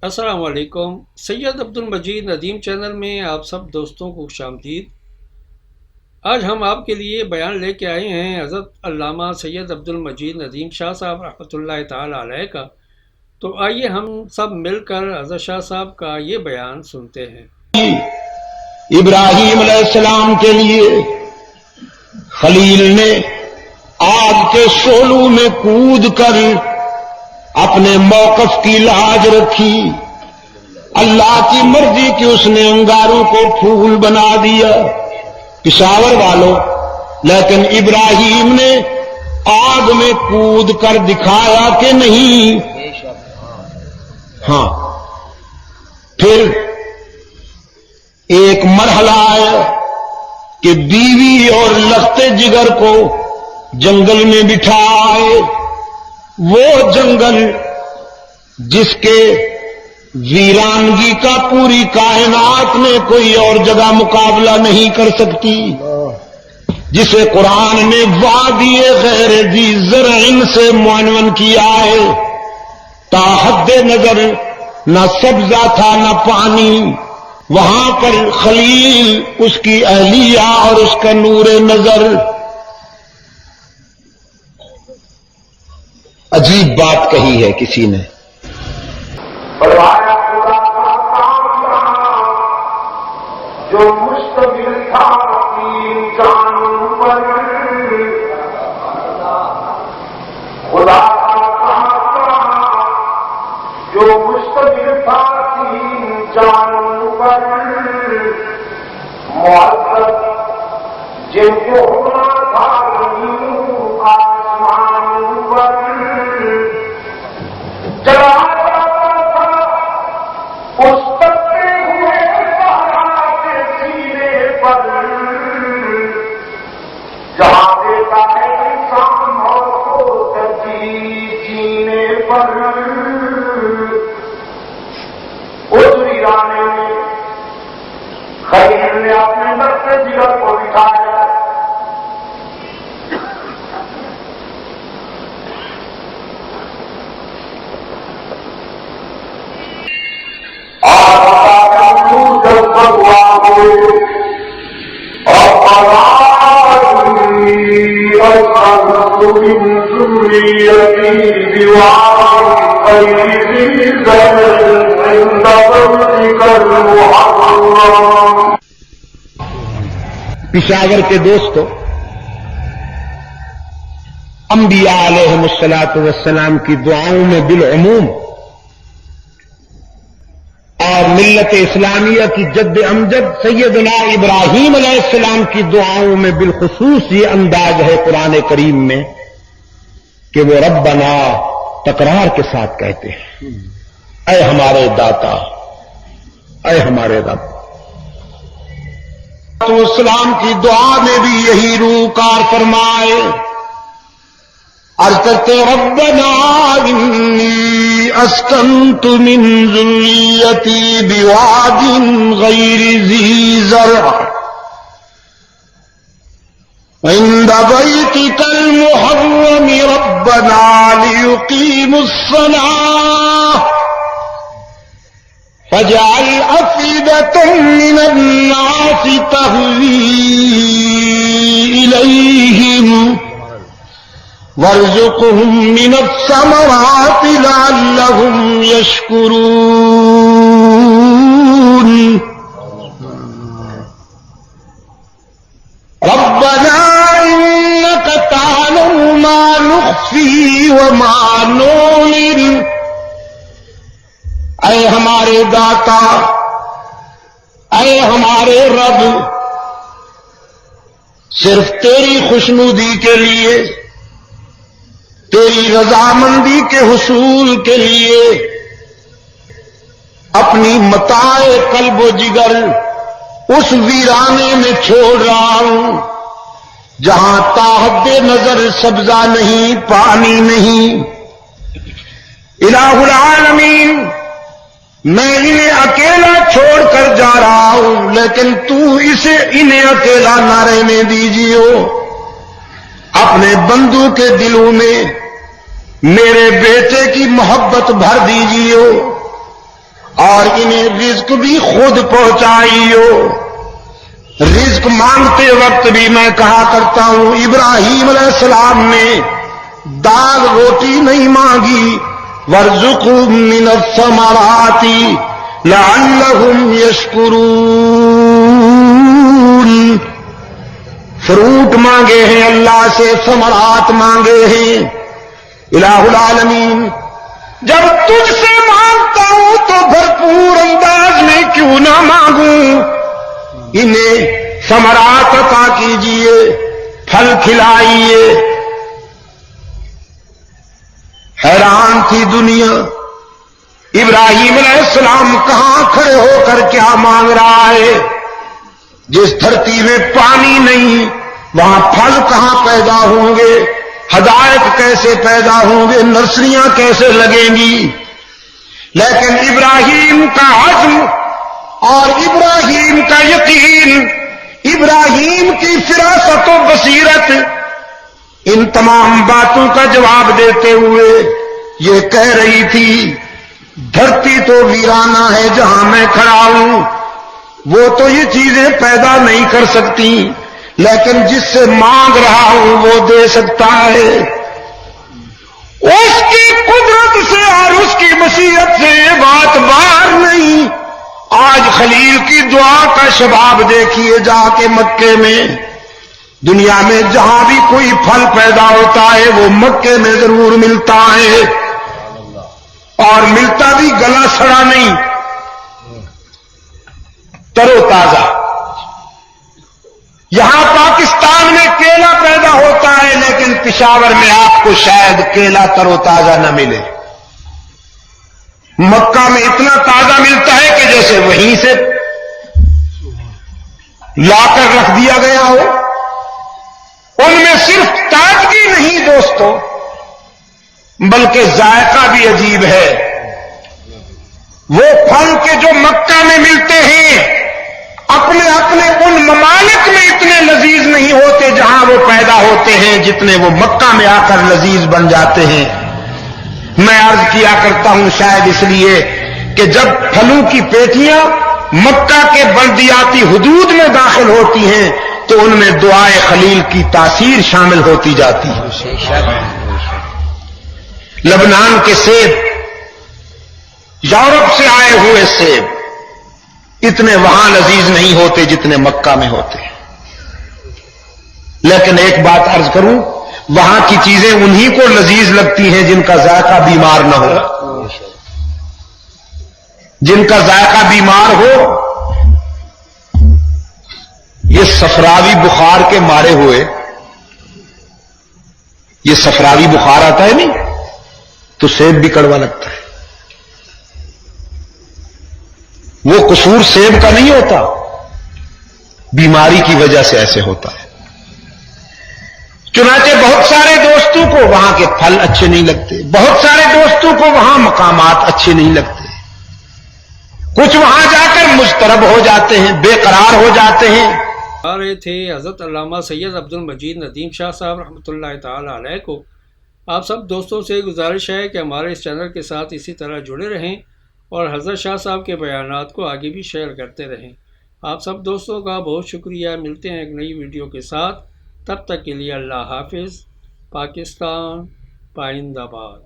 السلام علیکم۔ سید عبد المجید ندیم چینل میں آپ سب دوستوں کو خوش آمدید۔ آج ہم آپ کے لیے بیان لے کے آئے ہیں حضرت علامہ سید عبد المجید ندیم شاہ صاحب رحمۃ اللہ تعالی علیہ کا۔ تو آئیے ہم سب مل کر حضرت شاہ صاحب کا یہ بیان سنتے ہیں۔ ابراہیم علیہ السلام کے لیے خلیل نے آگ کے شعلوں میں کود کر اپنے موقف کی لاج رکھی۔ اللہ کی مرضی کہ اس نے انگاروں کو پھول بنا دیا پشاور والوں، لیکن ابراہیم نے آگ میں کود کر دکھایا کہ نہیں۔ ہاں، پھر ایک مرحلہ ہے کہ بیوی اور لختے جگر کو جنگل میں بٹھائے، وہ جنگل جس کے ویرانگی کا پوری کائنات میں کوئی اور جگہ مقابلہ نہیں کر سکتی، جسے قرآن نے وادی غیر ذی زرع سے معنون کیا ہے۔ تا حد نظر نہ سبزہ تھا نہ پانی، وہاں پر خلیل، اس کی اہلیہ اور اس کا نور نظر۔ عجیب بات کہی ہے کسی نے، جو مشتمل تھا تین جانوں پر، خدا جو مشتمل تھا تین جانوں پر، معذب جن کو ہونا تھا زمین آسمان پر، جلایا تھا اس تکتے ہوئے سہارا کے سینے پر، جہاں دیتا ہے انسان موت کو ترجیح جینے پر۔ اس ویرانے میں خلیل نے اپنے لختے جگر کو بٹھایا، پشاور کے دوستو، انبیاء علیہم الصلاۃ والسلام کی دعاؤں میں بالعموم اور ملت اسلامیہ کی جد امجد سیدنا ابراہیم علیہ السلام کی دعاؤں میں بالخصوص یہ انداز ہے قرآن کریم میں کہ وہ ربنا تکرار کے ساتھ کہتے ہیں، اے ہمارے داتا، اے ہمارے رب۔ تو اسلام کی دعا میں بھی یہی روکار فرمائے، عرض کرتے ربنا انی اسکنت من ذریتی بواد غیر ذی زرع عند بیتک المحرم ربنا لیقیموا الصلاة فاجعل أفئدة من الناس تهوي إليهم وارزقهم من الثمرات لعلهم يشكرون ربنا إنك تعلم ما نخفي وما نعلن۔ اے ہمارے داتا، اے ہمارے رب، صرف تیری خوشنودی کے لیے، تیری رضامندی کے حصول کے لیے اپنی متاع قلب و جگر اس ویرانے میں چھوڑ رہا ہوں جہاں تا حد نظر سبزہ نہیں، پانی نہیں۔ الہ العالمین، میں انہیں اکیلا چھوڑ کر جا رہا ہوں، لیکن تو انہیں اکیلا نہ رہنے دیجیے، اپنے بندوں کے دلوں میں میرے بیٹے کی محبت بھر دیجیے، اور انہیں رزق بھی خود پہنچائیو. رزق مانگتے وقت بھی میں کہا کرتا ہوں ابراہیم علیہ السلام نے دال روٹی نہیں مانگی. وارزقهم من الثمرات لعلهم يشكرون. فروٹ مانگے ہیں اللہ سے، ثمرات مانگے ہیں. الہ العالمین جب تجھ سے مانگتا ہوں تو بھرپور انداز میں کیوں نہ مانگوں. انہیں ثمرات عطا کیجئے، پھل کھلائیے. حیران تھی دنیا، ابراہیم علیہ السلام کہاں کھڑے ہو کر کیا مانگ رہا ہے؟ جس دھرتی میں پانی نہیں وہاں پھل کہاں پیدا ہوں گے؟ ہدایت کیسے پیدا ہوں گے؟ نرسریاں کیسے لگیں گی؟ لیکن ابراہیم کا عزم اور ابراہیم کا یقین، ابراہیم کی فراست و بصیرت ان تمام باتوں کا جواب دیتے ہوئے یہ کہہ رہی تھی دھرتی تو ویرانہ ہے جہاں میں کھڑا ہوں، وہ تو یہ چیزیں پیدا نہیں کر سکتی، لیکن جس سے مانگ رہا ہوں وہ دے سکتا ہے. اس کی قدرت سے اور اس کی مشیت سے یہ بات باہر نہیں. آج خلیل کی دعا کا شباب دیکھیے جا کے مکے میں. دنیا میں جہاں بھی کوئی پھل پیدا ہوتا ہے وہ مکے میں ضرور ملتا ہے، اور ملتا بھی گلا سڑا نہیں، ترو تازہ. یہاں پاکستان میں کیلا پیدا ہوتا ہے لیکن پشاور میں آپ کو شاید کیلا ترو تازہ نہ ملے. مکہ میں اتنا تازہ ملتا ہے کہ جیسے وہیں سے لا کر رکھ دیا گیا ہو. ان میں صرف تازگی نہیں دوستو بلکہ ذائقہ بھی عجیب ہے. وہ پھل کے جو مکہ میں ملتے ہیں اپنے اپنے ان ممالک میں اتنے لذیذ نہیں ہوتے جہاں وہ پیدا ہوتے ہیں جتنے وہ مکہ میں آ کر لذیذ بن جاتے ہیں. میں عرض کیا کرتا ہوں شاید اس لیے کہ جب پھلوں کی پیٹیاں مکہ کے بلدیاتی حدود میں داخل ہوتی ہیں تو ان میں دعائے خلیل کی تاثیر شامل ہوتی جاتی ہے. لبنان کے سیب، یورپ سے آئے ہوئے سیب اتنے وہاں لذیذ نہیں ہوتے جتنے مکہ میں ہوتے ہیں. لیکن ایک بات عرض کروں، وہاں کی چیزیں انہی کو لذیذ لگتی ہیں جن کا ذائقہ بیمار نہ ہو. جن کا ذائقہ بیمار ہو یہ صفراوی بخار کے مارے ہوئے، یہ صفراوی بخار آتا ہے نہیں تو سیب بھی کڑوا لگتا ہے. وہ قصور سیب کا نہیں ہوتا، بیماری کی وجہ سے ایسے ہوتا ہے. چنانچہ بہت سارے دوستوں کو وہاں کے پھل اچھے نہیں لگتے، بہت سارے دوستوں کو وہاں مقامات اچھے نہیں لگتے. کچھ وہاں جا کر مضطرب ہو جاتے ہیں، بے قرار ہو جاتے ہیں. آ رہے تھے حضرت علامہ سید عبد المجید ندیم شاہ صاحب رحمۃ اللہ تعالی علیہ کو. آپ سب دوستوں سے گزارش ہے کہ ہمارے اس چینل کے ساتھ اسی طرح جڑے رہیں اور حضرت شاہ صاحب کے بیانات کو آگے بھی شیئر کرتے رہیں. آپ سب دوستوں کا بہت شکریہ. ملتے ہیں ایک نئی ویڈیو کے ساتھ. تب تک کے لیے اللہ حافظ. پاکستان پائندہ باد.